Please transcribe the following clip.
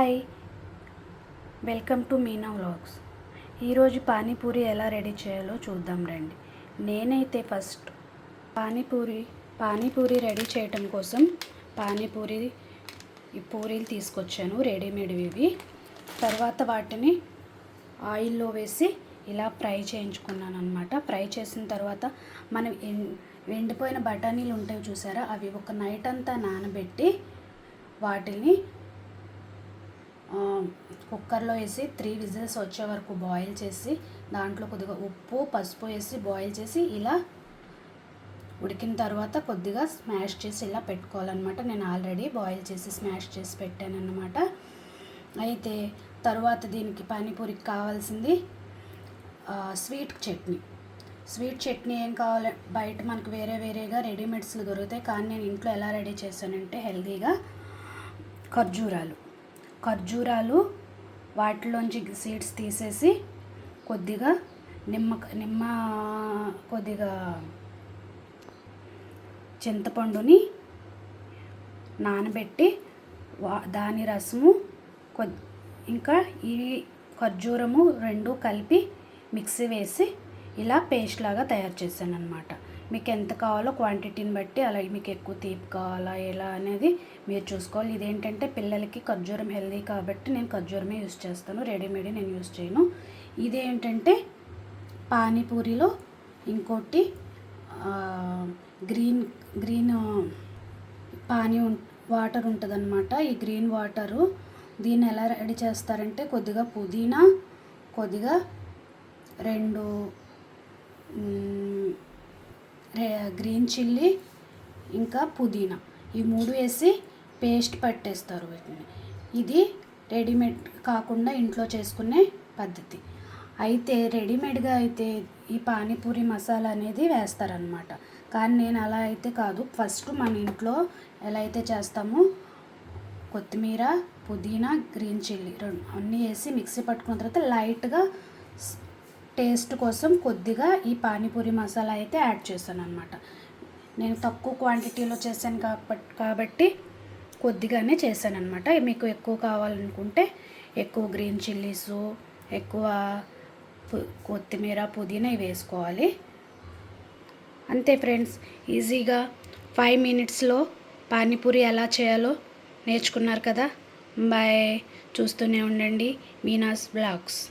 Hi, welcome to Meena vlogs. ఈరోజు పానీపూరి ఎలా ready చేయాలో చూద్దాం రండి. నేనైతే ఫస్ట్ పానీపూరి రెడీ చేయటం కోసం పూరీలు తీసుకొచ్చాను, రెడీమేడ్వి ఇవి. తర్వాత వాటిని ఆయిల్లో వేసి ఇలా ఫ్రై చేయించుకున్నాను అనమాట. ఫ్రై చేసిన తర్వాత మనం ఎండిపోయిన బఠానీలు ఉంటాయి చూసారా, అవి ఒక నైట్ అంతా నానబెట్టి వాటిని కుక్కర్లో వేసి 3 విజిల్స్ వచ్చే వరకు బాయిల్ చేసి దాంట్లో కొద్దిగా ఉప్పు పసుపు వేసి బాయిల్ చేసి ఇలా ఉడికిన తర్వాత కొద్దిగా స్మాష్ చేసి ఇలా పెట్టుకోవాలన్నమాట. నేను ఆల్రెడీ బాయిల్ చేసి స్మాష్ చేసి పెట్టాను అన్నమాట. అయితే తర్వాత దీనికి పానీపూరికి కావాల్సింది స్వీట్ చట్నీ ఏం కావాలి, బయట మనకు వేరేగా రెడీమేడ్స్లో దొరుకుతాయి. కానీ నేను ఇంట్లో ఎలా రెడీ చేశానంటే హెల్తీగా ఖర్జూరాలు వాటిలోంచి సీడ్స్ తీసేసి కొద్దిగా కొద్దిగా చింతపండుని నానబెట్టి దాని రసము ఇంకా ఈ ఖర్జూరము రెండు కలిపి మిక్సీ వేసి ఇలా పేస్ట్ లాగా తయారు చేశాను అనమాట. మీకు ఎంత కావాలో క్వాంటిటీని బట్టి, అలాగే మీకు ఎక్కువ తీపి కావాలా ఎలా అనేది మీరు చూసుకోవాలి. ఇదేంటంటే పిల్లలకి ఖర్జూరం హెల్దీ కాబట్టి నేను ఖర్జూరమే యూస్ చేస్తాను, రెడీమేడ్ నేను యూస్ చేయను. ఇదేంటంటే పానీపూరిలో ఇంకోటి గ్రీన్ వాటర్ ఉంటుందన్నమాట. ఈ గ్రీన్ వాటరు దీన్ని ఎలా రెడీ చేస్తారంటే కొద్దిగా పుదీనా, కొద్దిగా 2 గ్రీన్ చిల్లీ, ఇంకా పుదీనా, ఈ 3 వేసి పేస్ట్ పట్టేస్తారు వీటిని. ఇది రెడీమేడ్ కాకుండా ఇంట్లో చేసుకునే పద్ధతి. అయితే రెడీమేడ్గా అయితే ఈ పానీపూరి మసాలా అనేది వేస్తారనమాట. కానీ నేను అలా అయితే కాదు. ఫస్ట్ మన ఇంట్లో ఎలా అయితే చేస్తామో కొత్తిమీర, పుదీనా, గ్రీన్ చిల్లీ అన్నీ వేసి మిక్సీ పట్టుకున్న తర్వాత లైట్గా టేస్ట్ కోసం కొద్దిగా ఈ పానీపూరి మసాలా అయితే యాడ్ చేశాను అనమాట. నేను తక్కువ క్వాంటిటీలో చేశాను కాబట్టి కొద్దిగానే చేశాను అనమాట. మీకు ఎక్కువ కావాలనుకుంటే ఎక్కువ గ్రీన్ చిల్లీసు, ఎక్కువ కొత్తిమీర, పుదీనా ఇవి వేసుకోవాలి. అంతే ఫ్రెండ్స్, ఈజీగా 5 మినిట్స్లో పానీపూరి ఎలా చేయాలో నేర్చుకున్నారు కదా. బాయ్, చూస్తూనే ఉండండి మీనాస్ బ్లాగ్స్.